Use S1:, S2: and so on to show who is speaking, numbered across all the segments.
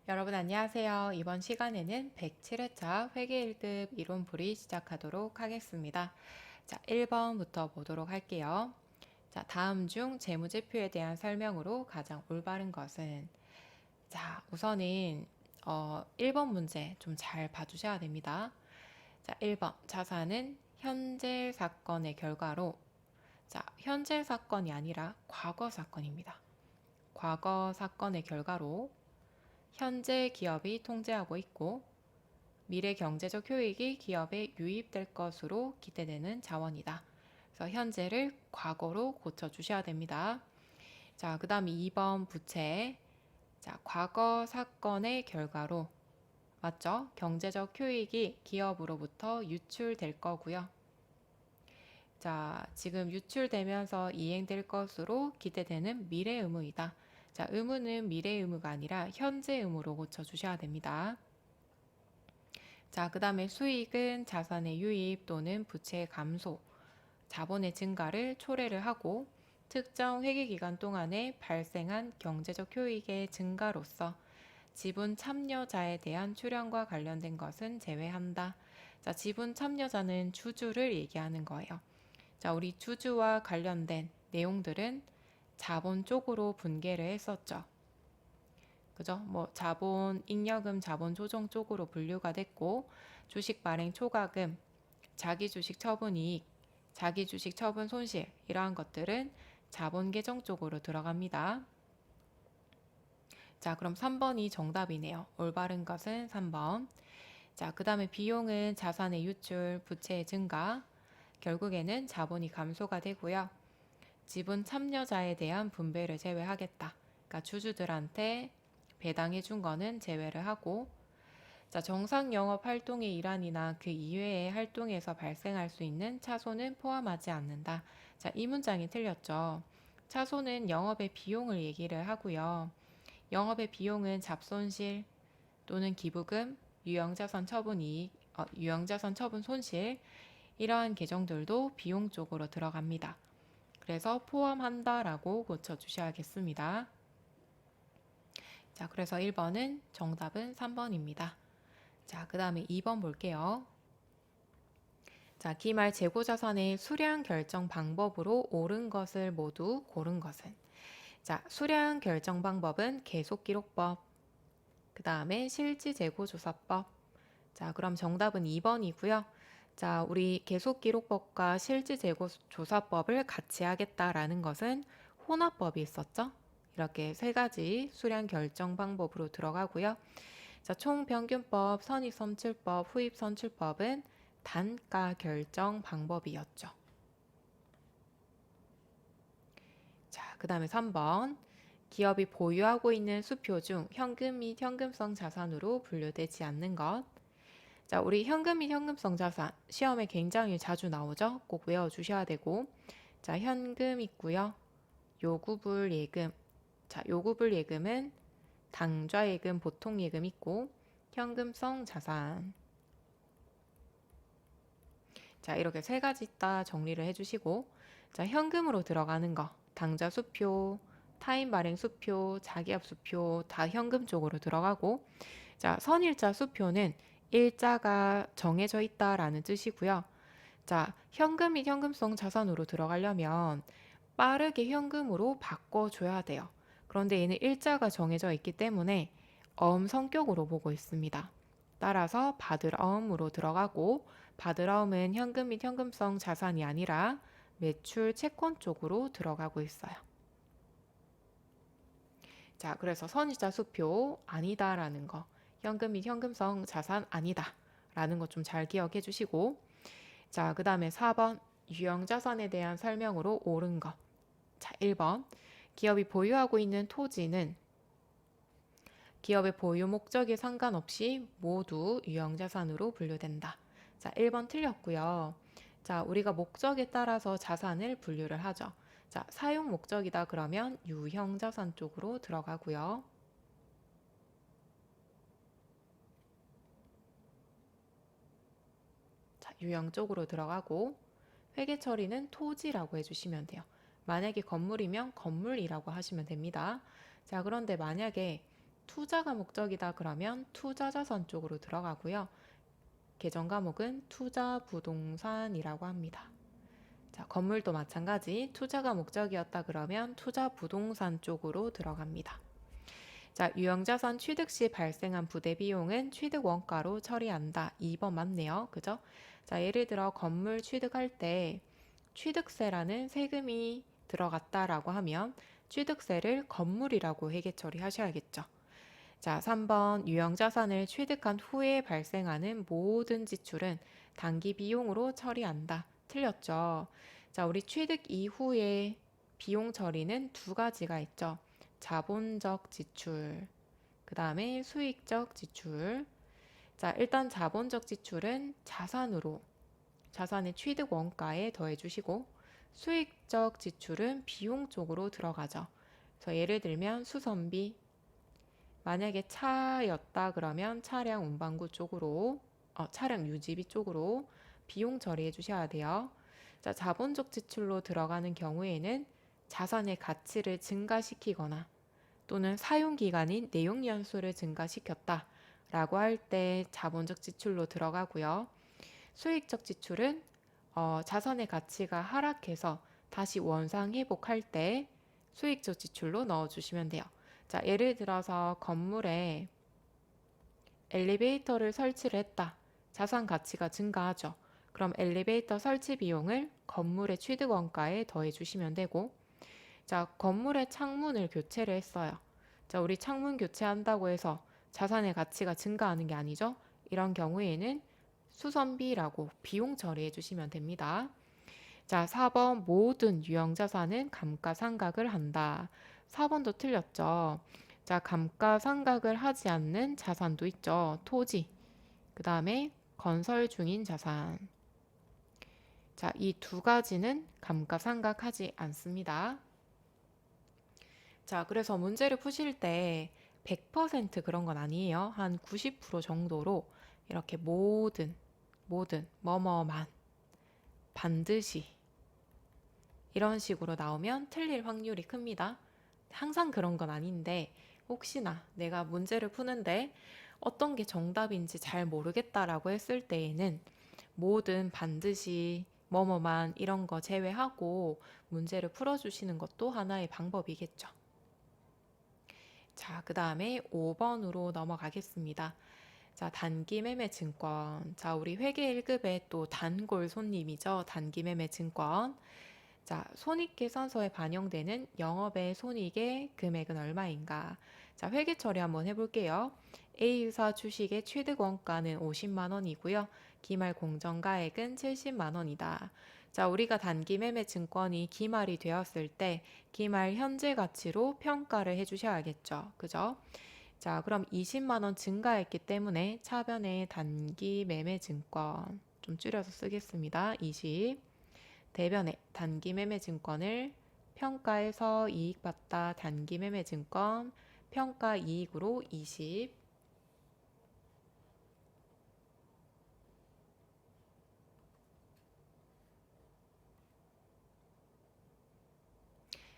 S1: 여러분 안녕하세요. 이번 시간에는 107회차 회계 1급 이론풀이 시작하도록 하겠습니다. 자, 1번부터 보도록 할게요. 자, 다음 중 재무제표에 대한 설명으로 가장 올바른 것은 자, 우선은 1번 문제 좀 잘 봐주셔야 됩니다. 자, 1번 자산은 현재 사건의 결과로 자, 현재 사건이 아니라 과거 사건입니다. 과거 사건의 결과로 현재 기업이 통제하고 있고 미래 경제적 효익이 기업에 유입될 것으로 기대되는 자원이다. 그래서 현재를 과거로 고쳐주셔야 됩니다. 자, 그 다음 2번 부채. 자, 과거 사건의 결과로 맞죠? 경제적 효익이 기업으로부터 유출될 거고요. 자, 지금 유출되면서 이행될 것으로 기대되는 미래 의무이다. 자, 의무는 미래 의무가 아니라 현재 의무로 고쳐주셔야 됩니다. 자, 그 다음에 수익은 자산의 유입 또는 부채의 감소, 자본의 증가를 초래를 하고 특정 회계기간 동안에 발생한 경제적 효익의 증가로서 지분 참여자에 대한 출연과 관련된 것은 제외한다. 자, 지분 참여자는 주주를 얘기하는 거예요. 자, 우리 주주와 관련된 내용들은 자본 쪽으로 분개를 했었죠. 그죠? 뭐 자본, 잉여금, 자본 조정 쪽으로 분류가 됐고 주식 발행 초과금, 자기 주식 처분 이익, 자기 주식 처분 손실 이러한 것들은 자본 계정 쪽으로 들어갑니다. 자, 그럼 3번이 정답이네요. 올바른 것은 3번. 자, 그 다음에 비용은 자산의 유출, 부채의 증가, 결국에는 자본이 감소가 되고요. 지분 참여자에 대한 분배를 제외하겠다. 그러니까 주주들한테 배당해 준 거는 제외를 하고 자, 정상 영업 활동의 일환이나 그 이외의 활동에서 발생할 수 있는 차손은 포함하지 않는다. 자, 이 문장이 틀렸죠. 차손은 영업의 비용을 얘기를 하고요. 영업의 비용은 잡손실 또는 기부금, 유형자산 처분 이익, 유형자산 처분 손실 이러한 계정들도 비용 쪽으로 들어갑니다. 그래서 포함한다라고 고쳐주셔야겠습니다. 자, 그래서 1번은 정답은 3번입니다. 자, 그 다음에 2번 볼게요. 자, 기말 재고자산의 수량 결정 방법으로 옳은 것을 모두 고른 것은 자, 수량 결정 방법은 계속기록법, 그 다음에 실지재고조사법. 자, 그럼 정답은 2번이고요. 자, 우리 계속기록법과 실지재고조사법을 같이 하겠다라는 것은 혼합법이 있었죠. 이렇게 세 가지 수량 결정 방법으로 들어가고요. 자, 총평균법, 선입선출법, 후입선출법은 단가 결정 방법이었죠. 자, 그 다음에 3번. 기업이 보유하고 있는 수표 중 현금 및 현금성 자산으로 분류되지 않는 것. 자, 우리 현금 및 현금성 자산 시험에 굉장히 자주 나오죠. 꼭 외워주셔야 되고. 자, 현금 있고요. 요구불 예금. 자, 요구불 예금은 당좌예금, 보통예금 있고 현금성 자산. 자, 이렇게 세 가지 있다 정리를 해주시고 자, 현금으로 들어가는 거 당좌 수표, 타인 발행 수표, 자기압 수표 다 현금 쪽으로 들어가고 자, 선일자 수표는 일자가 정해져 있다라는 뜻이고요. 자, 현금 및 현금성 자산으로 들어가려면 빠르게 현금으로 바꿔줘야 돼요. 그런데 얘는 일자가 정해져 있기 때문에 어음 성격으로 보고 있습니다. 따라서 받을 어음으로 들어가고 받을 어음은 현금 및 현금성 자산이 아니라 매출 채권 쪽으로 들어가고 있어요. 자, 그래서 선이자 수표 아니다라는 거, 현금 및 현금성 자산 아니다라는 거 좀 잘 기억해 주시고 자, 그 다음에 4번 유형자산에 대한 설명으로 옳은 거. 자, 1번 기업이 보유하고 있는 토지는 기업의 보유 목적에 상관없이 모두 유형자산으로 분류된다. 자, 1번 틀렸고요. 자, 우리가 목적에 따라서 자산을 분류를 하죠. 자, 사용 목적이다 그러면 유형자산 쪽으로 들어가고요. 자, 유형 쪽으로 들어가고 회계 처리는 토지라고 해주시면 돼요. 만약에 건물이면 건물이라고 하시면 됩니다. 자, 그런데 만약에 투자가 목적이다 그러면 투자자산 쪽으로 들어가고요. 계정 과목은 투자부동산이라고 합니다. 자, 건물도 마찬가지 투자가 목적이었다 그러면 투자부동산 쪽으로 들어갑니다. 자, 유형자산 취득 시 발생한 부대 비용은 취득 원가로 처리한다. 2번 맞네요. 그죠? 자, 예를 들어 건물 취득할 때 취득세라는 세금이 들어갔다라고 하면 취득세를 건물이라고 회계 처리하셔야겠죠. 자, 3번 유형자산을 취득한 후에 발생하는 모든 지출은 단기 비용으로 처리한다. 틀렸죠. 자, 우리 취득 이후에 비용 처리는 두 가지가 있죠. 자본적 지출, 그 다음에 수익적 지출. 자, 일단 자본적 지출은 자산으로, 자산의 취득 원가에 더해주시고, 수익적 지출은 비용 쪽으로 들어가죠. 그래서 예를 들면 수선비, 만약에 차였다 그러면 차량 운반구 쪽으로, 차량 유지비 쪽으로 비용 처리해 주셔야 돼요. 자, 자본적 지출로 들어가는 경우에는 자산의 가치를 증가시키거나 또는 사용 기간인 내용 연수를 증가시켰다 라고 할 때 자본적 지출로 들어가고요. 수익적 지출은 자산의 가치가 하락해서 다시 원상 회복할 때 수익적 지출로 넣어주시면 돼요. 자, 예를 들어서 건물에 엘리베이터를 설치를 했다. 자산 가치가 증가하죠. 그럼 엘리베이터 설치 비용을 건물의 취득 원가에 더해 주시면 되고, 자, 건물의 창문을 교체를 했어요. 자, 우리 창문 교체한다고 해서 자산의 가치가 증가하는 게 아니죠. 이런 경우에는 수선비라고 비용 처리해 주시면 됩니다. 자, 4번 모든 유형자산은 감가상각을 한다. 4번도 틀렸죠. 자, 감가상각을 하지 않는 자산도 있죠. 토지, 그 다음에 건설 중인 자산. 자, 이 두 가지는 감가상각하지 않습니다. 자, 그래서 문제를 푸실 때 100% 그런 건 아니에요. 한 90% 정도로 이렇게 모든, 뭐뭐만, 반드시 이런 식으로 나오면 틀릴 확률이 큽니다. 항상 그런 건 아닌데 혹시나 내가 문제를 푸는데 어떤 게 정답인지 잘 모르겠다라고 했을 때에는 뭐든 반드시 뭐뭐만 이런 거 제외하고 문제를 풀어주시는 것도 하나의 방법이겠죠. 자, 그 다음에 5번으로 넘어가겠습니다. 자, 단기매매 증권. 자, 우리 회계 1급의 또 단골 손님이죠. 단기매매 증권. 자, 손익계산서에 반영되는 영업의 손익의 금액은 얼마인가? 자, 회계 처리 한번 해볼게요. A유사 주식의 취득 원가는 50만 원이고요. 기말 공정가액은 70만 원이다. 자, 우리가 단기 매매 증권이 기말이 되었을 때 기말 현재 가치로 평가를 해주셔야겠죠. 그죠? 자, 그럼 20만 원 증가했기 때문에 차변에 단기 매매 증권 좀 줄여서 쓰겠습니다. 20. 대변에 단기 매매 증권을 평가해서 이익 봤다. 단기 매매 증권 평가 이익으로 20.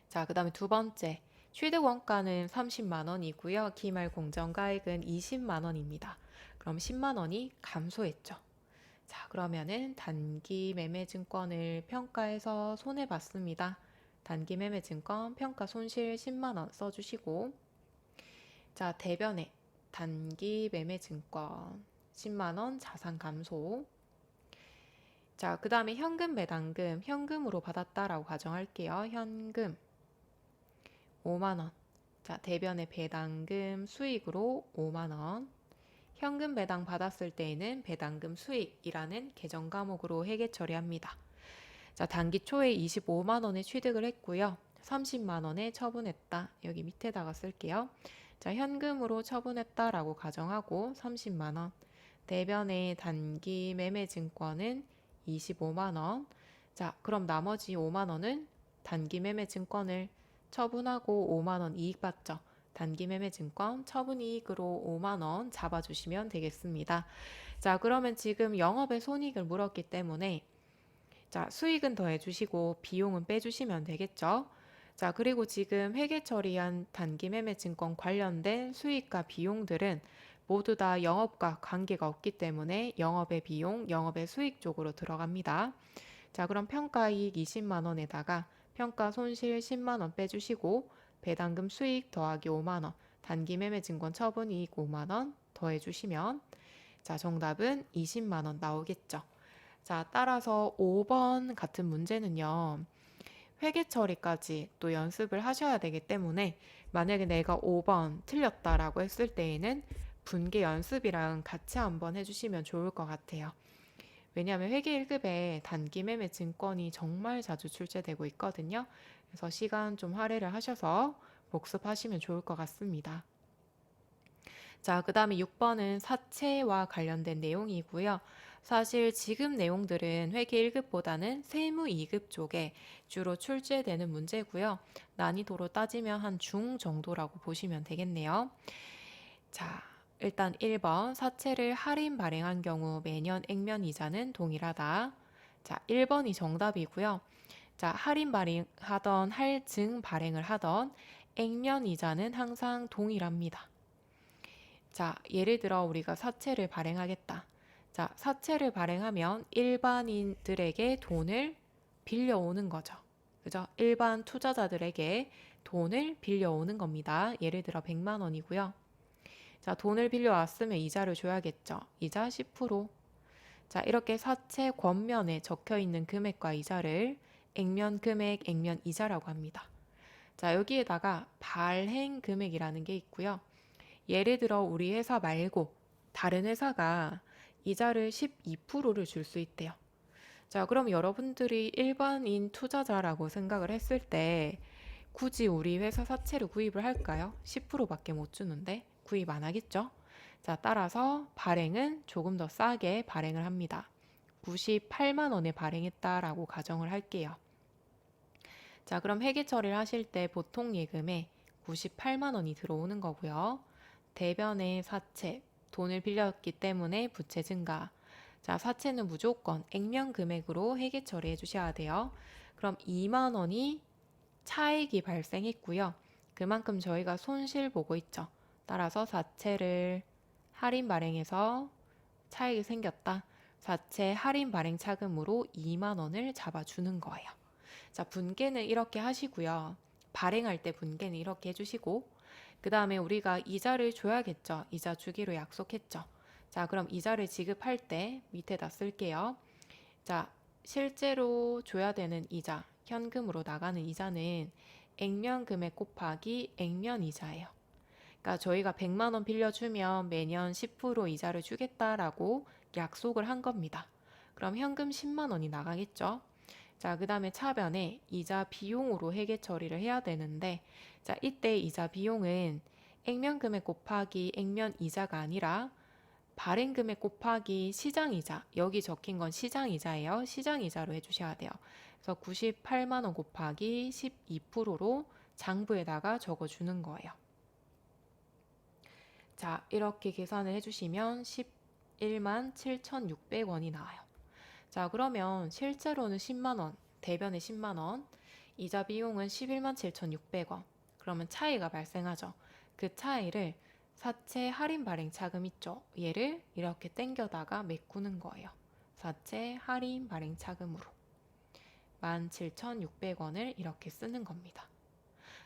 S1: 자, 그 다음에 두 번째. 취득 원가는 30만 원이고요. 기말 공정가액은 20만 원입니다. 그럼 10만 원이 감소했죠. 자, 그러면은 단기 매매 증권을 평가해서 손해 봤습니다. 단기 매매 증권 평가 손실 10만 원 써주시고, 자, 대변에 단기 매매 증권 10만 원 자산 감소. 자, 그 다음에 현금 배당금 현금으로 받았다라고 가정할게요. 현금 5만 원. 자, 대변에 배당금 수익으로 5만 원. 현금 배당 받았을 때에는 배당금 수익이라는 계정 과목으로 회계 처리합니다. 자, 단기 초에 25만 원에 취득을 했고요. 30만 원에 처분했다. 여기 밑에다가 쓸게요. 자, 현금으로 처분했다라고 가정하고 30만 원. 대변의 단기 매매 증권은 25만 원. 자, 그럼 나머지 5만 원은 단기 매매 증권을 처분하고 5만 원 이익 받죠. 단기 매매 증권 처분 이익으로 5만 원 잡아주시면 되겠습니다. 자, 그러면 지금 영업의 손익을 물었기 때문에 자, 수익은 더해주시고 비용은 빼주시면 되겠죠. 자, 그리고 지금 회계 처리한 단기 매매 증권 관련된 수익과 비용들은 모두 다 영업과 관계가 없기 때문에 영업의 비용, 영업의 수익 쪽으로 들어갑니다. 자, 그럼 평가이익 20만 원에다가 평가 손실 10만 원 빼주시고 배당금 수익 더하기 5만 원, 단기 매매 증권 처분이익 5만 원 더해주시면 자, 정답은 20만 원 나오겠죠. 자, 따라서 5번 같은 문제는요. 회계 처리까지 또 연습을 하셔야 되기 때문에 만약에 내가 5번 틀렸다라고 했을 때에는 분계 연습이랑 같이 한번 해주시면 좋을 것 같아요. 왜냐하면 회계 1급에 단기 매매 증권이 정말 자주 출제되고 있거든요. 그래서 시간 좀 할애를 하셔서 복습하시면 좋을 것 같습니다. 자, 그 다음에 6번은 사채와 관련된 내용이고요. 사실 지금 내용들은 회계 1급보다는 세무 2급 쪽에 주로 출제되는 문제고요. 난이도로 따지면 한 중 정도라고 보시면 되겠네요. 자, 일단 1번 사채를 할인 발행한 경우 매년 액면 이자는 동일하다. 자, 1번이 정답이고요. 자, 할인 발행하던 할증 발행을 하던 액면 이자는 항상 동일합니다. 자, 예를 들어 우리가 사채를 발행하겠다. 자, 사채를 발행하면 일반인들에게 돈을 빌려오는 거죠. 그죠? 일반 투자자들에게 돈을 빌려오는 겁니다. 예를 들어 100만 원이고요. 자, 돈을 빌려왔으면 이자를 줘야겠죠. 이자 10%. 자, 이렇게 사채 권면에 적혀 있는 금액과 이자를 액면 금액, 액면 이자라고 합니다. 자, 여기에다가 발행 금액이라는 게 있고요. 예를 들어 우리 회사 말고 다른 회사가 이자를 12%를 줄 수 있대요. 자, 그럼 여러분들이 일반인 투자자라고 생각을 했을 때 굳이 우리 회사 사채를 구입을 할까요? 10%밖에 못 주는데 구입 안 하겠죠? 자, 따라서 발행은 조금 더 싸게 발행을 합니다. 98만 원에 발행했다라고 가정을 할게요. 자, 그럼 회계 처리를 하실 때 보통 예금에 98만 원이 들어오는 거고요. 대변의 사채, 돈을 빌렸기 때문에 부채 증가. 자, 사채는 무조건 액면 금액으로 회계 처리해 주셔야 돼요. 그럼 2만 원이 차익이 발생했고요. 그만큼 저희가 손실 보고 있죠. 따라서 사채를 할인 발행해서 차익이 생겼다. 사채 할인 발행 차금으로 2만 원을 잡아주는 거예요. 자, 분계는 이렇게 하시고요. 발행할 때 분계는 이렇게 해주시고 그 다음에 우리가 이자를 줘야겠죠. 이자 주기로 약속했죠. 자, 그럼 이자를 지급할 때 밑에다 쓸게요. 자, 실제로 줘야 되는 이자, 현금으로 나가는 이자는 액면 금액 곱하기 액면 이자예요. 그러니까 저희가 100만 원 빌려주면 매년 10% 이자를 주겠다라고 약속을 한 겁니다. 그럼 현금 10만 원이 나가겠죠. 자, 그 다음에 차변에 이자 비용으로 회계 처리를 해야 되는데, 자, 이때 이자 비용은 액면 금액 곱하기 액면 이자가 아니라 발행 금액 곱하기 시장 이자, 여기 적힌 건 시장 이자예요. 시장 이자로 해주셔야 돼요. 그래서 98만 원 곱하기 12%로 장부에다가 적어주는 거예요. 자, 이렇게 계산을 해주시면 11만 7,600원이 나와요. 자, 그러면 실제로는 10만 원, 대변에 10만 원, 이자 비용은 11만 7,600원. 그러면 차이가 발생하죠. 그 차이를 사채 할인 발행 차금 있죠. 얘를 이렇게 땡겨다가 메꾸는 거예요. 사채 할인 발행 차금으로 17,600원을 이렇게 쓰는 겁니다.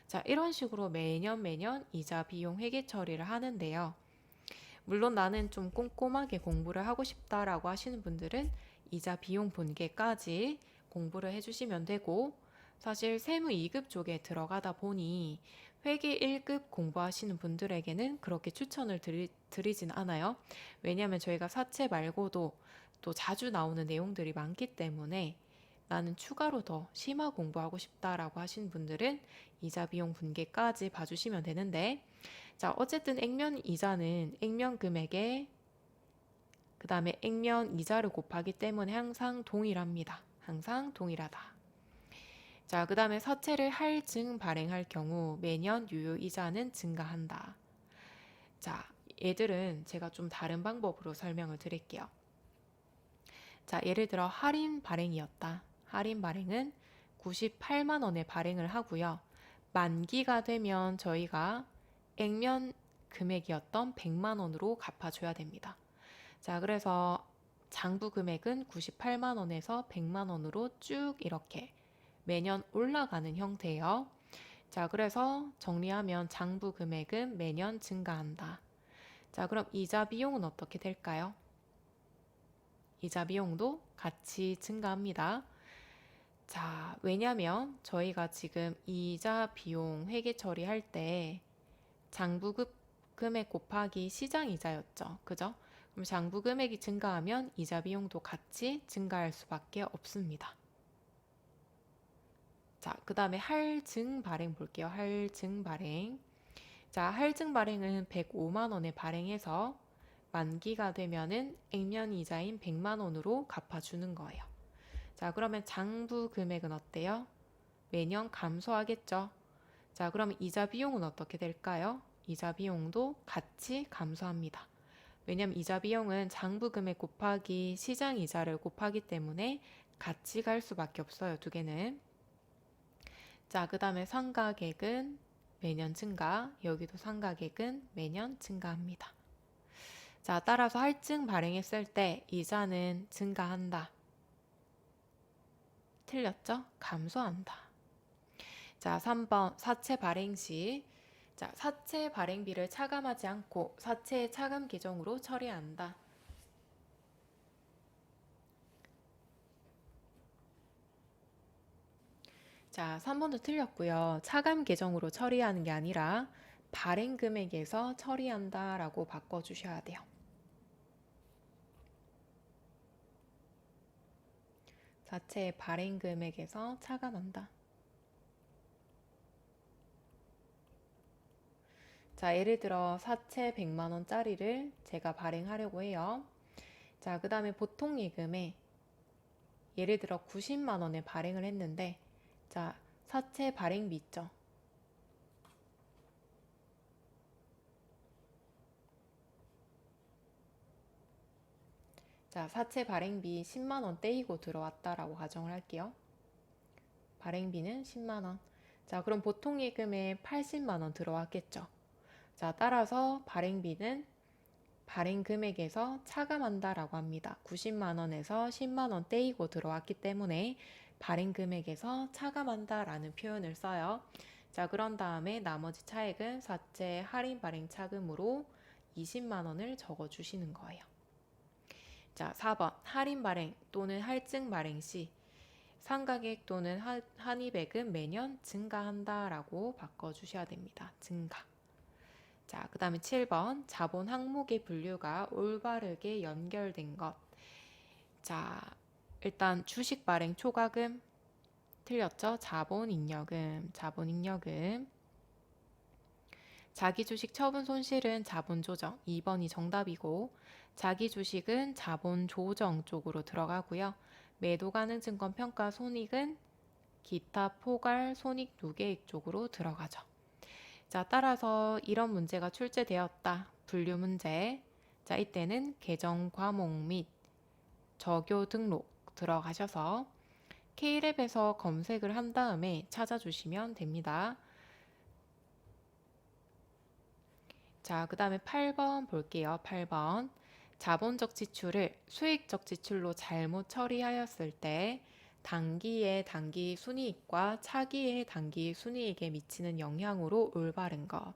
S1: 자, 이런 식으로 매년 이자 비용 회계 처리를 하는데요. 물론 나는 좀 꼼꼼하게 공부를 하고 싶다라고 하시는 분들은 이자 비용 분계까지 공부를 해주시면 되고, 사실 세무 2급 쪽에 들어가다 보니 회계 1급 공부하시는 분들에게는 그렇게 추천을 드리진 않아요. 왜냐하면 저희가 사채 말고도 또 자주 나오는 내용들이 많기 때문에 나는 추가로 더 심화 공부하고 싶다라고 하시는 분들은 이자 비용 분계까지 봐주시면 되는데, 자, 어쨌든 액면 이자는 액면 금액에 그 다음에 액면 이자를 곱하기 때문에 항상 동일합니다. 항상 동일하다. 자, 그 다음에 사채를 할증 발행할 경우 매년 유효 이자는 증가한다. 자, 얘들은 제가 좀 다른 방법으로 설명을 드릴게요. 자, 예를 들어 할인 발행이었다. 할인 발행은 98만 원에 발행을 하고요. 만기가 되면 저희가 액면 금액이었던 100만 원으로 갚아줘야 됩니다. 자, 그래서 장부 금액은 98만 원에서 100만 원으로 쭉 이렇게 매년 올라가는 형태예요. 자, 그래서 정리하면 장부 금액은 매년 증가한다. 자, 그럼 이자 비용은 어떻게 될까요? 이자 비용도 같이 증가합니다. 자, 왜냐면 저희가 지금 이자 비용 회계 처리할 때 장부급 금액 곱하기 시장 이자였죠. 그죠? 그럼 장부 금액이 증가하면 이자 비용도 같이 증가할 수밖에 없습니다. 자, 그 다음에 할증 발행 볼게요. 할증 발행. 자, 할증 발행은 105만 원에 발행해서 만기가 되면은 액면 이자인 100만 원으로 갚아주는 거예요. 자, 그러면 장부 금액은 어때요? 매년 감소하겠죠? 자, 그럼 이자 비용은 어떻게 될까요? 이자 비용도 같이 감소합니다. 왜냐면 이자 비용은 장부 금액 곱하기 시장 이자를 곱하기 때문에 같이 갈 수밖에 없어요. 두 개는. 자, 그 다음에 상가객은 매년 증가, 여기도 상가객은 매년 증가합니다. 자, 따라서 할증 발행했을 때 이자는 증가한다. 틀렸죠? 감소한다. 자, 3번 사채 발행 시. 자, 사채 발행비를 차감하지 않고 사채 차감 계정으로 처리한다. 자, 3번도 틀렸고요. 차감 계정으로 처리하는 게 아니라 발행 금액에서 처리한다 라고 바꿔주셔야 돼요. 사채 발행 금액에서 차감한다. 자, 예를 들어 사채 100만 원짜리를 제가 발행하려고 해요. 자, 그 다음에 보통 예금에 예를 들어 90만 원에 발행을 했는데, 자, 사채 발행비 있죠? 자, 사채 발행비 10만 원 떼이고 들어왔다라고 가정을 할게요. 발행비는 10만 원. 자, 그럼 보통 예금에 80만 원 들어왔겠죠? 자, 따라서 발행비는 발행 금액에서 차감한다라고 합니다. 90만 원에서 10만 원 떼이고 들어왔기 때문에 발행 금액에서 차감한다라는 표현을 써요. 자, 그런 다음에 나머지 차액은 사채 할인 발행 차금으로 20만 원을 적어 주시는 거예요. 자, 4번 할인 발행 또는 할증 발행 시 상가객 또는 한입액은 매년 증가한다라고 바꿔주셔야 됩니다. 증가. 자, 그 다음에 7번 자본 항목의 분류가 올바르게 연결된 것. 자, 일단 주식 발행 초과금 틀렸죠? 자본 잉여금, 자본 잉여금. 자기 주식 처분 손실은 자본 조정 2번이 정답이고, 자기 주식은 자본 조정 쪽으로 들어가고요. 매도 가능 증권 평가 손익은 기타 포괄 손익 누계액 쪽으로 들어가죠. 자, 따라서 이런 문제가 출제되었다. 분류 문제. 자, 이때는 계정 과목 및 저교 등록 들어가셔서 K랩에서 검색을 한 다음에 찾아주시면 됩니다. 자, 그 다음에 8번 볼게요. 8번. 자본적 지출을 수익적 지출로 잘못 처리하였을 때 단기의 단기 순이익과 차기의 단기 순이익에 미치는 영향으로 올바른 것.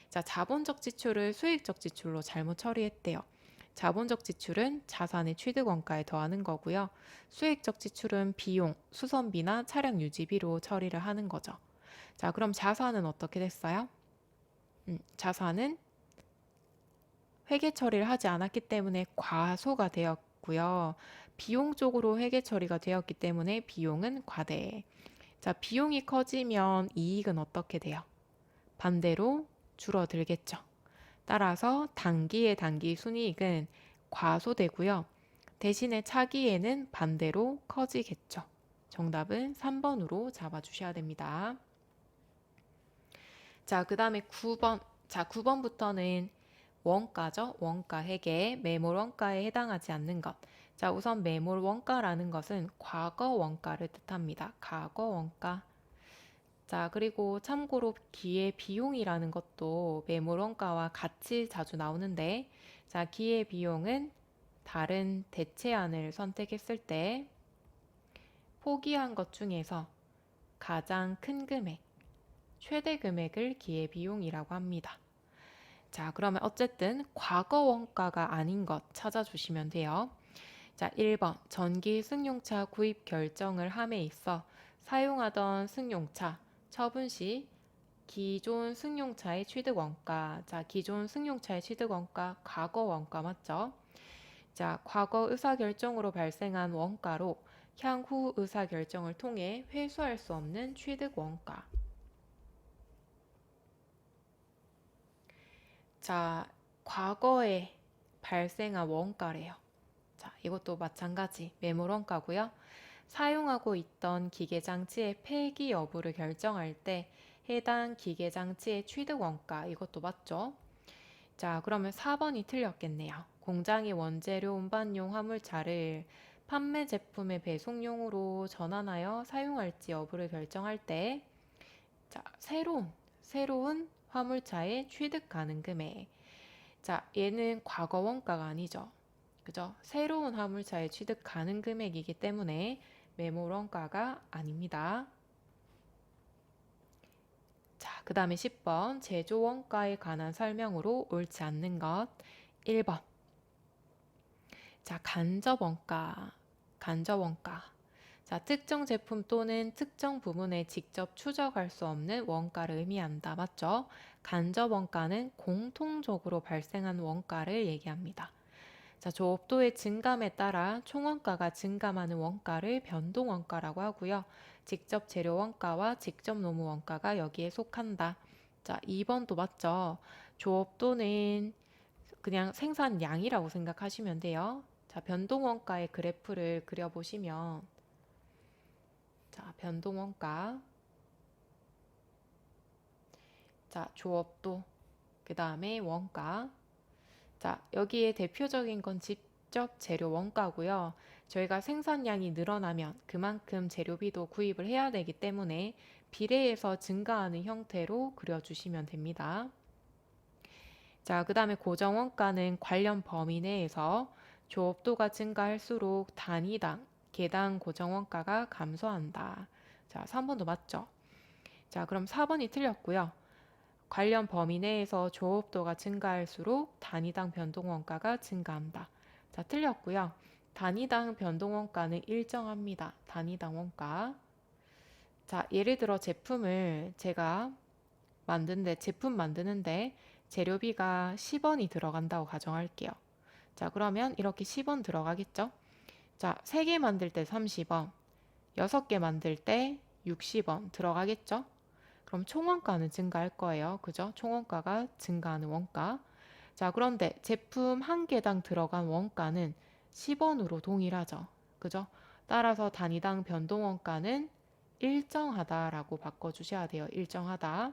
S1: 자, 자본적 지출을 수익적 지출로 잘못 처리했대요. 자본적 지출은 자산의 취득 원가에 더하는 거고요. 수익적 지출은 비용, 수선비나 차량 유지비로 처리를 하는 거죠. 자, 그럼 자산은 어떻게 됐어요? 자산은 회계 처리를 하지 않았기 때문에 과소가 되었고요. 비용 쪽으로 회계 처리가 되었기 때문에 비용은 과대. 자, 비용이 커지면 이익은 어떻게 돼요? 반대로 줄어들겠죠. 따라서 단기의 단기 순이익은 과소되고요. 대신에 차기에는 반대로 커지겠죠. 정답은 3번으로 잡아주셔야 됩니다. 자, 그 다음에 9번. 자, 9번부터는 원가죠. 원가 회계, 매몰 원가에 해당하지 않는 것. 자, 우선 매몰 원가라는 것은 과거 원가를 뜻합니다. 과거 원가. 자, 그리고 참고로 기회 비용이라는 것도 매몰원가와 같이 자주 나오는데, 자, 기회 비용은 다른 대체안을 선택했을 때 포기한 것 중에서 가장 큰 금액, 최대 금액을 기회 비용이라고 합니다. 자, 그러면 어쨌든 과거 원가가 아닌 것 찾아주시면 돼요. 자, 1번 전기 승용차 구입 결정을 함에 있어 사용하던 승용차 처분 시 기존 승용차의 취득 원가. 자, 기존 승용차의 취득 원가 과거 원가 맞죠? 자, 과거 의사결정으로 발생한 원가로 향후 의사결정을 통해 회수할 수 없는 취득 원가. 자, 과거에 발생한 원가래요. 자, 이것도 마찬가지 매몰원가고요. 사용하고 있던 기계장치의 폐기 여부를 결정할 때 해당 기계장치의 취득원가 이것도 맞죠? 자, 그러면 4번이 틀렸겠네요. 공장이 원재료 운반용 화물차를 판매 제품의 배송용으로 전환하여 사용할지 여부를 결정할 때 자, 새로운 화물차의 취득 가능 금액. 자, 얘는 과거 원가가 아니죠. 그죠? 새로운 화물차의 취득 가능 금액이기 때문에 매몰 원가가 아닙니다. 자, 그 다음에 10번 제조 원가에 관한 설명으로 옳지 않는 것 1번. 자, 간접 원가. 자, 특정 제품 또는 특정 부분에 직접 추적할 수 없는 원가를 의미한다. 맞죠? 간접 원가는 공통적으로 발생한 원가를 얘기합니다. 자, 조업도의 증감에 따라 총원가가 증감하는 원가를 변동원가라고 하고요. 직접 재료 원가와 직접 노무 원가가 여기에 속한다. 자, 2번도 맞죠? 조업도는 그냥 생산량이라고 생각하시면 돼요. 자, 변동원가의 그래프를 그려보시면 자, 변동원가 자, 조업도 그 다음에 원가 자, 여기에 대표적인 건 직접 재료 원가고요. 저희가 생산량이 늘어나면 그만큼 재료비도 구입을 해야 되기 때문에 비례해서 증가하는 형태로 그려주시면 됩니다. 자, 그 다음에 고정원가는 관련 범위 내에서 조업도가 증가할수록 단위당, 개당 고정원가가 감소한다. 자, 3번도 맞죠? 자, 그럼 4번이 틀렸고요. 관련 범위 내에서 조업도가 증가할수록 단위당 변동원가가 증가한다. 자, 틀렸고요. 단위당 변동원가는 일정합니다. 단위당 원가. 자, 예를 들어 제품을 제가 제품 만드는데 재료비가 10원이 들어간다고 가정할게요. 자, 그러면 이렇게 10원 들어가겠죠? 자, 3개 만들 때 30원, 6개 만들 때 60원 들어가겠죠? 그럼 총원가는 증가할 거예요. 그죠? 총원가가 증가하는 원가. 자, 그런데 제품 한 개당 들어간 원가는 10원으로 동일하죠. 그죠? 따라서 단위당 변동원가는 일정하다라고 바꿔주셔야 돼요. 일정하다.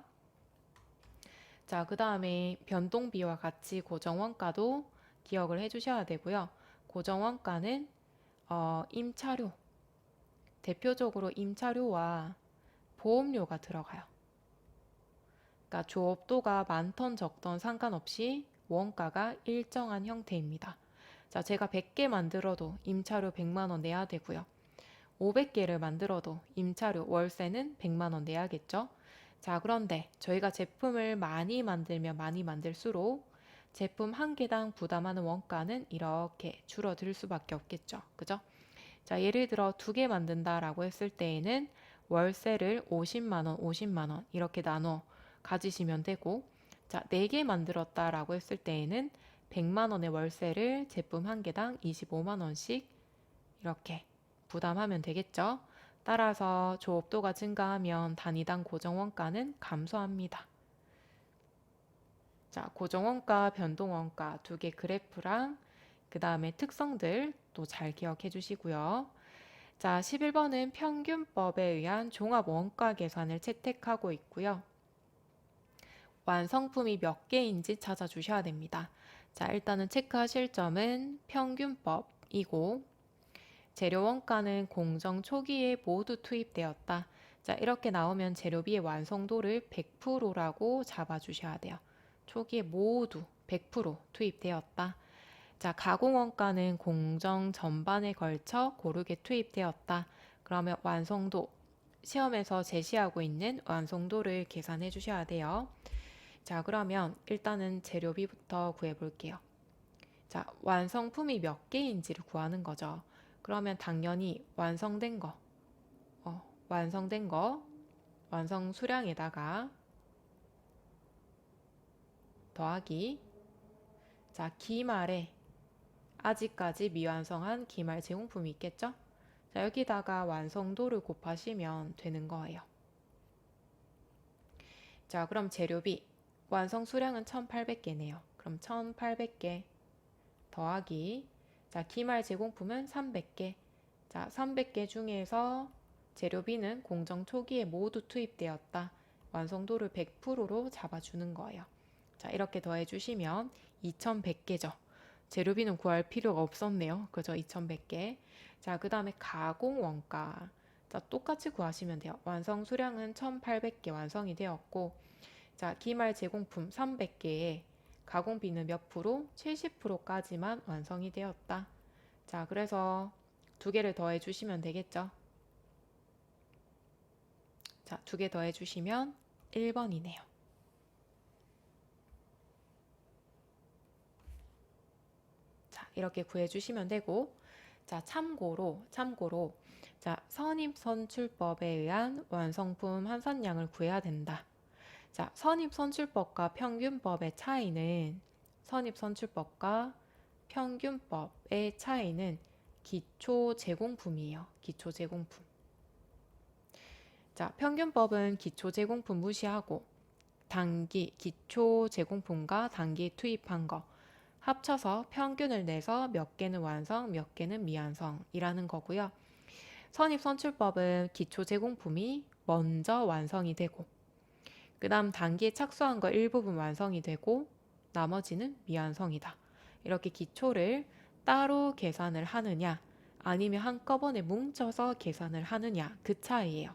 S1: 자, 그 다음에 변동비와 같이 고정원가도 기억을 해주셔야 되고요. 고정원가는 임차료, 대표적으로 임차료와 보험료가 들어가요. 그러니까 조업도가 많던 적던 상관없이 원가가 일정한 형태입니다. 자, 제가 100개 만들어도 임차료 100만 원 내야 되고요. 500개를 만들어도 임차료 월세는 100만 원 내야겠죠? 자, 그런데 저희가 제품을 많이 만들면 많이 만들수록 제품 한 개당 부담하는 원가는 이렇게 줄어들 수밖에 없겠죠. 그죠? 자, 예를 들어 2개 만든다라고 했을 때에는 월세를 50만 원, 50만 원 이렇게 나눠 가지시면 되고 자, 4개 만들었다라고 했을 때에는 100만 원의 월세를 제품 한 개당 25만 원씩 이렇게 부담하면 되겠죠. 따라서 조업도가 증가하면 단위당 고정원가는 감소합니다. 자, 고정원가, 변동원가 2개 그래프랑 그 다음에 특성들 또 잘 기억해 주시고요. 자, 11번은 평균법에 의한 종합원가 계산을 채택하고 있고요. 완성품이 몇 개인지 찾아주셔야 됩니다. 자, 일단은 체크하실 점은 평균법이고 재료 원가는 공정 초기에 모두 투입되었다. 자, 이렇게 나오면 재료비의 완성도를 100%라고 잡아주셔야 돼요. 초기에 모두 100% 투입되었다. 자, 가공원가는 공정 전반에 걸쳐 고르게 투입되었다. 그러면 완성도, 시험에서 제시하고 있는 완성도를 계산해 주셔야 돼요. 자, 그러면 일단은 재료비부터 구해 볼게요. 자, 완성품이 몇 개인지를 구하는 거죠. 그러면 당연히 완성된 거, 완성 수량에다가 더하기, 자, 기말에 아직까지 미완성한 기말 제공품이 있겠죠? 자, 여기다가 완성도를 곱하시면 되는 거예요. 자, 그럼 재료비, 완성 수량은 1800개네요. 그럼 1800개 더하기, 자, 기말 제공품은 300개. 자, 300개 중에서 재료비는 공정 초기에 모두 투입되었다. 완성도를 100%로 잡아주는 거예요. 자, 이렇게 더해주시면 2100개죠. 재료비는 구할 필요가 없었네요. 그죠? 2100개. 자, 그 다음에 가공 원가. 자, 똑같이 구하시면 돼요. 완성 수량은 1800개 완성이 되었고, 자, 기말 제공품 300개에 가공비는 몇 프로? 70%까지만 완성이 되었다. 자, 그래서 두 개를 더해 주시면 되겠죠. 자, 두 개 더해 주시면 1번이네요. 자, 이렇게 구해 주시면 되고, 자, 참고로, 자, 선입선출법에 의한 완성품 한산량을 구해야 된다. 자, 선입선출법과 평균법의 차이는, 선입선출법과 평균법의 차이는 기초 제공품이에요. 기초 제공품. 자, 평균법은 기초 제공품 무시하고 단기 기초 제공품과 단기 투입한 거 합쳐서 평균을 내서 몇 개는 완성, 몇 개는 미완성이라는 거고요. 선입선출법은 기초 제공품이 먼저 완성이 되고, 그 다음 단기에 착수한 거 일부분 완성이 되고 나머지는 미완성이다. 이렇게 기초를 따로 계산을 하느냐 아니면 한꺼번에 뭉쳐서 계산을 하느냐, 그 차이예요.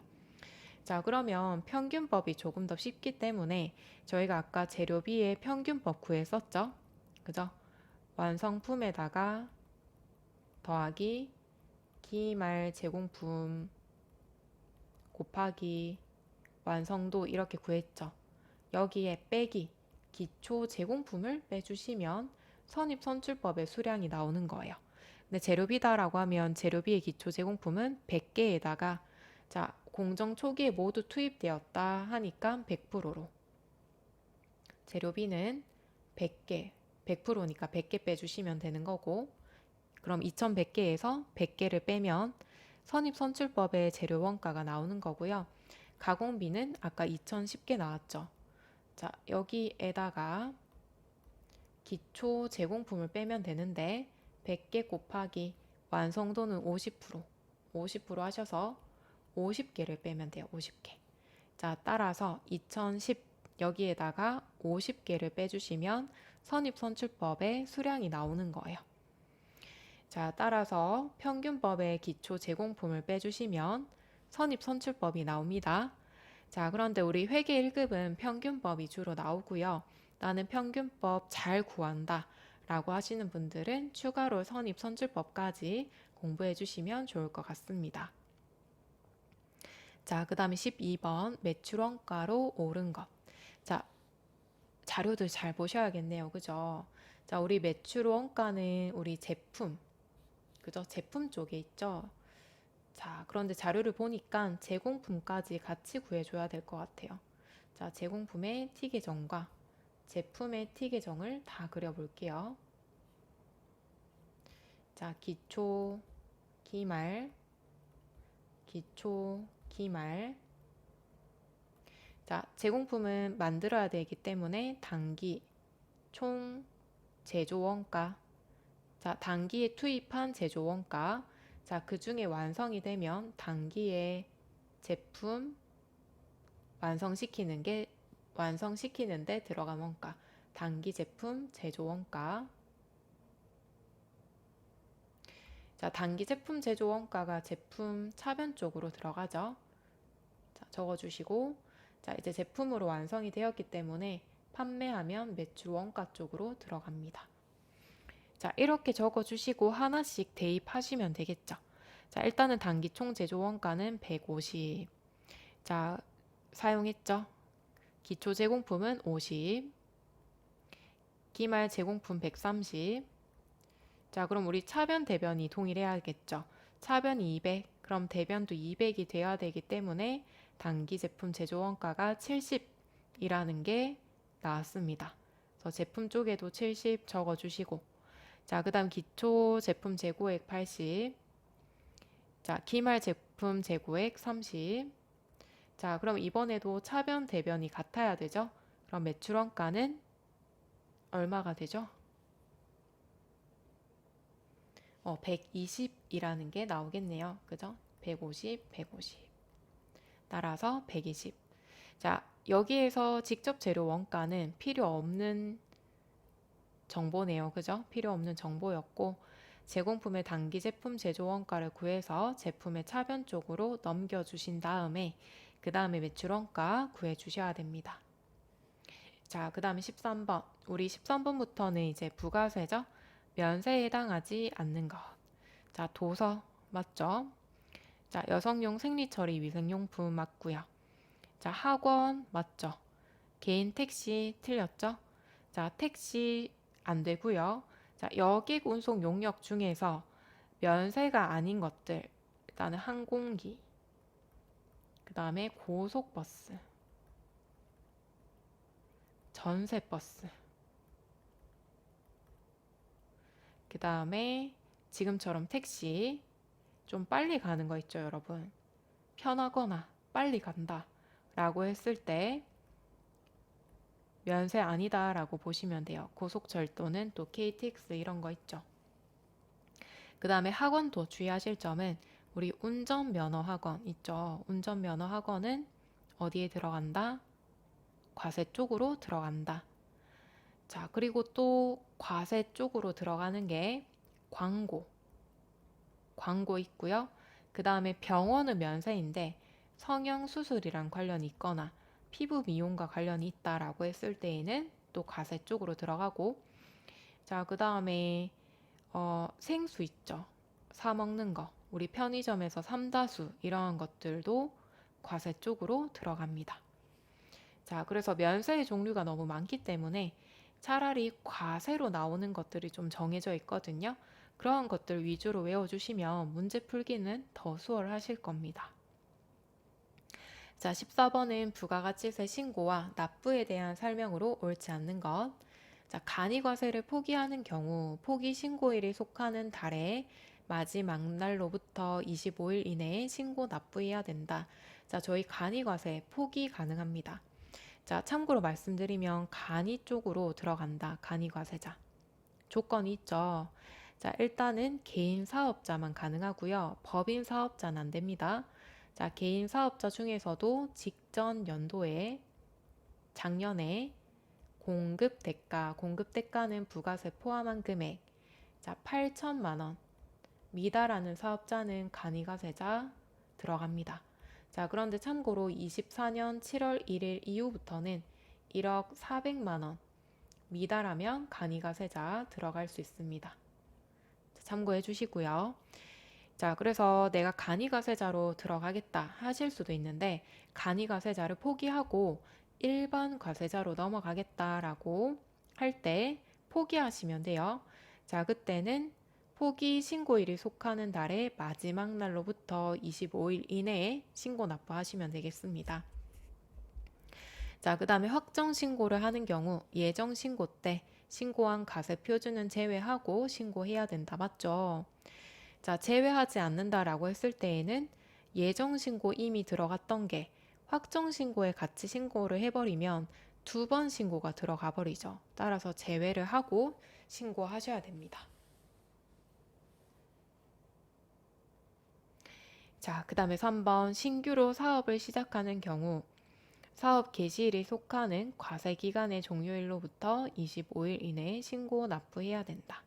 S1: 자, 그러면 평균법이 조금 더 쉽기 때문에 저희가 아까 재료비의 평균법 구했었죠? 그죠? 완성품에다가 더하기 기말 제공품 곱하기 완성도 이렇게 구했죠. 여기에 빼기 기초 제공품을 빼주시면 선입선출법의 수량이 나오는 거예요. 근데 재료비다라고 하면 재료비의 기초 제공품은 100개에다가 자, 공정 초기에 모두 투입되었다 하니까 100%로 재료비는 100개, 100%니까 100개 빼주시면 되는 거고, 그럼 2100개에서 100개를 빼면 선입선출법의 재료 원가가 나오는 거고요. 가공비는 아까 2010개 나왔죠. 자, 여기에다가 기초 제공품을 빼면 되는데 100개 곱하기 완성도는 50% 하셔서 50개를 빼면 돼요. 50개. 자, 따라서 2010 여기에다가 50개를 빼주시면 선입선출법의 수량이 나오는 거예요. 자, 따라서 평균법의 기초 제공품을 빼주시면 선입선출법이 나옵니다. 자, 그런데 우리 회계 1급은 평균법이 주로 나오고요. 나는 평균법 잘 구한다 라고 하시는 분들은 추가로 선입선출법까지 공부해 주시면 좋을 것 같습니다. 자, 그 다음에 12번 매출원가로 오른 것. 자, 자료들 잘 보셔야겠네요. 그죠? 자, 우리 매출원가는 우리 제품, 그죠? 제품 쪽에 있죠? 자, 그런데 자료를 보니까 제공품까지 같이 구해줘야 될 것 같아요. 자, 제공품의 T 계정과 제품의 T 계정을 다 그려볼게요. 자, 기초, 기말, 기초, 기말. 자, 제공품은 만들어야 되기 때문에 단기, 총 제조 원가. 자, 단기에 투입한 제조 원가. 자, 그 중에 완성이 되면 단기에 제품 완성시키는데 들어간 원가. 단기 제품 제조 원가. 자, 단기 제품 제조 원가가 제품 차변 쪽으로 들어가죠. 자, 적어주시고, 자, 이제 제품으로 완성이 되었기 때문에 판매하면 매출 원가 쪽으로 들어갑니다. 자, 이렇게 적어주시고 하나씩 대입하시면 되겠죠. 자, 일단은 단기 총 제조 원가는 150. 자, 사용했죠. 기초 제공품은 50. 기말 제공품 130. 자, 그럼 우리 차변 대변이 동일해야겠죠. 차변이 200. 그럼 대변도 200이 돼야 되기 때문에 단기 제품 제조 원가가 70이라는 게 나왔습니다. 그래서 제품 쪽에도 70 적어주시고, 자, 그 다음 기초 제품 재고액 80. 자, 기말 제품 재고액 30. 자, 그럼 이번에도 차변 대변이 같아야 되죠. 그럼 매출 원가는 얼마가 되죠? 120이라는 게 나오겠네요. 그죠? 150, 150. 따라서 120. 자, 여기에서 직접 재료 원가는 필요 없는 정보네요. 그죠? 필요 없는 정보였고, 제공품의 단기 제품 제조 원가를 구해서 제품의 차변 쪽으로 넘겨주신 다음에 그 다음에 매출 원가 구해주셔야 됩니다. 자, 그 다음에 13번. 우리 13번부터는 이제 부가세죠? 면세에 해당하지 않는 것. 자, 도서 맞죠? 자, 여성용 생리처리 위생용품 맞고요. 자, 학원 맞죠? 개인 택시 틀렸죠? 자, 택시 안 되고요. 자, 여객 운송 용역 중에서 면세가 아닌 것들. 일단은 항공기. 그 다음에 고속버스. 전세버스. 그 다음에 지금처럼 택시 좀 빨리 가는 거 있죠, 여러분. 편하거나 빨리 간다 라고 했을 때 면세 아니다 라고 보시면 돼요. 고속철도는 또 KTX 이런 거 있죠. 그 다음에 학원도 주의하실 점은 우리 운전면허 학원 있죠. 운전면허 학원은 어디에 들어간다? 과세 쪽으로 들어간다. 자, 그리고 또 과세 쪽으로 들어가는 게 광고 있고요. 그 다음에 병원은 면세인데 성형수술이랑 관련이 있거나 피부 미용과 관련이 있다라고 했을 때에는 또 과세 쪽으로 들어가고, 자, 그 다음에 생수 있죠. 사 먹는 거. 우리 편의점에서 삼다수 이러한 것들도 과세 쪽으로 들어갑니다. 자, 그래서 면세의 종류가 너무 많기 때문에 차라리 과세로 나오는 것들이 좀 정해져 있거든요. 그러한 것들 위주로 외워주시면 문제 풀기는 더 수월하실 겁니다. 자, 14번은 부가가치세 신고와 납부에 대한 설명으로 옳지 않는 것. 자, 간이과세를 포기하는 경우 포기 신고일이 속하는 달에 마지막 날로부터 25일 이내에 신고 납부해야 된다. 자, 저희 간이과세 포기 가능합니다. 자, 참고로 말씀드리면 간이 쪽으로 들어간다. 간이과세자. 조건이 있죠. 자, 일단은 개인 사업자만 가능하고요. 법인 사업자는 안 됩니다. 자, 개인 사업자 중에서도 직전 연도에 작년에 공급 대가는 부가세 포함한 금액, 자, 8천만 원 미달하는 사업자는 간이과세자 들어갑니다. 자, 그런데 참고로 24년 7월 1일 이후부터는 1억 400만 원 미달하면 간이과세자 들어갈 수 있습니다. 자, 참고해 주시고요. 자, 그래서 내가 간이과세자로 들어가겠다 하실 수도 있는데 간이과세자를 포기하고 일반 과세자로 넘어가겠다라고 할 때 포기하시면 돼요. 자, 그때는 포기 신고일이 속하는 달의 마지막 날로부터 25일 이내에 신고 납부하시면 되겠습니다. 자, 그 다음에 확정 신고를 하는 경우 예정 신고 때 신고한 과세 표준은 제외하고 신고해야 된다. 맞죠? 자, 제외하지 않는다라고 했을 때에는 예정 신고 이미 들어갔던 게 확정 신고에 같이 신고를 해버리면 2번 신고가 들어가 버리죠. 따라서 제외를 하고 신고하셔야 됩니다. 자, 그 다음에 3번 신규로 사업을 시작하는 경우 사업 개시일이 속하는 과세 기간의 종료일로부터 25일 이내에 신고 납부해야 된다.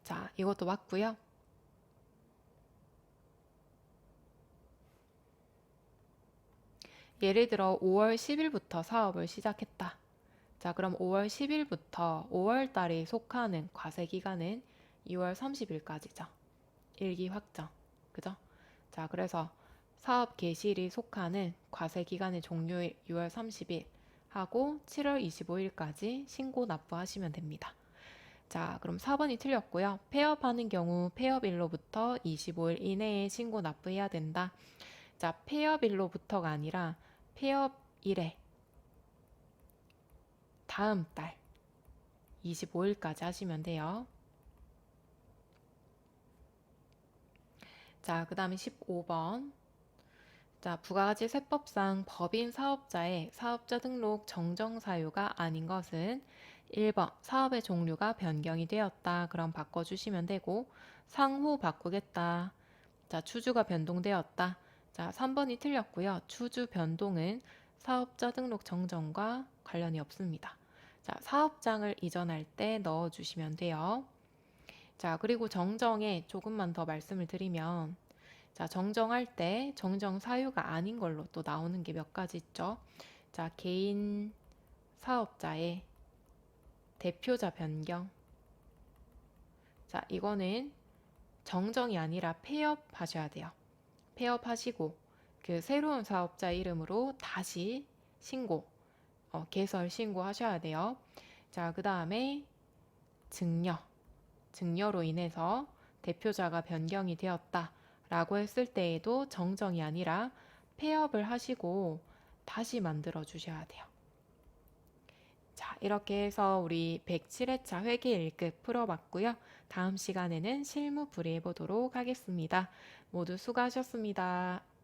S1: 자, 이것도 맞고요. 예를 들어 5월 10일부터 사업을 시작했다. 자, 그럼 5월 10일부터 5월 달에 속하는 과세 기간은 2월 30일까지죠. 일기 확정. 그죠? 자, 그래서 사업 개시일이 속하는 과세 기간의 종료일 6월 30일 하고 7월 25일까지 신고 납부하시면 됩니다. 자, 그럼 4번이 틀렸고요. 폐업하는 경우 폐업일로부터 25일 이내에 신고 납부해야 된다. 자, 폐업일로부터가 아니라 폐업일에 다음 달 25일까지 하시면 돼요. 자, 그 다음에 15번. 자, 부가가치 세법상 법인 사업자의 사업자 등록 정정 사유가 아닌 것은 1번 사업의 종류가 변경이 되었다. 그럼 바꿔주시면 되고 상호 바꾸겠다. 자, 추주가 변동되었다. 자, 3번이 틀렸고요. 추주 변동은 사업자 등록 정정과 관련이 없습니다. 자, 사업장을 이전할 때 넣어주시면 돼요. 자, 그리고 정정에 조금만 더 말씀을 드리면 자, 정정할 때 정정 사유가 아닌 걸로 또 나오는 게 몇 가지 있죠. 자, 개인 사업자의 대표자 변경. 자, 이거는 정정이 아니라 폐업하셔야 돼요. 폐업하시고 그 새로운 사업자 이름으로 다시 신고, 개설 신고하셔야 돼요. 자, 그 다음에 증여. 증여로 인해서 대표자가 변경이 되었다. 라고 했을 때에도 정정이 아니라 폐업을 하시고 다시 만들어 주셔야 돼요. 자, 이렇게 해서 우리 107회차 회계 1급 풀어봤고요. 다음 시간에는 실무 풀이해 보도록 하겠습니다. 모두 수고하셨습니다.